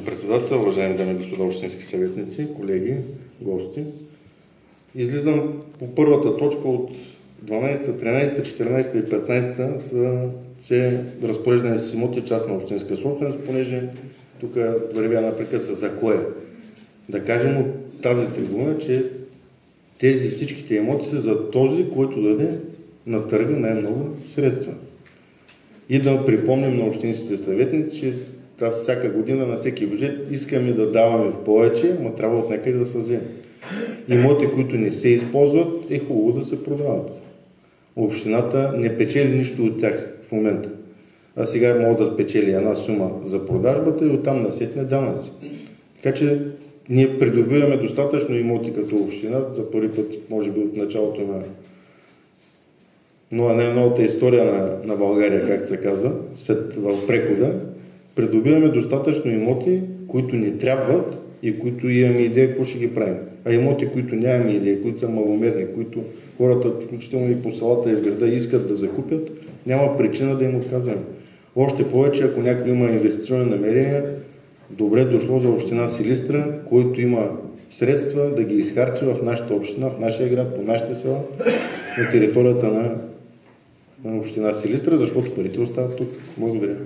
председател, уважаеми дами и господа общински съветници, колеги, гости. Излизам по първата точка от 12, 13, 14 и 15 са все разпореждане с имоти частна общинска собственост, понеже тук вървя напрекъса за кое. Да кажем от тази трибуна, че тези всичките имоти са за този, който даде на търга най-много средства. И да припомним на общинските съветници, че всяка година на всеки бюджет искаме да даваме в повече, но трябва от някъде да се вземе. Имоти, които не се използват, е хубаво да се продават. Общината не печели нищо от тях в момента. А сега може да спечели една сума за продажбата и оттам насетне данъци. Така че ние придобиваме достатъчно имоти като община, за първи път, може би от началото на най-новата история на България, както се казва, след в прехода, придобиваме достатъчно имоти, които ни трябват и които имаме идея какво ще ги правим. А имоти, които нямаме идея, които са маломерни, които хората, включително и по селата и в града, искат да закупят, няма причина да им отказваме. Още повече, ако някой има инвестиционни намерения, добре дошло за община Силистра, който има средства да ги изхарчи в нашата община, в нашия град, по нашите села, на територията на община Силистра, защото парите остават тук. Благодаря.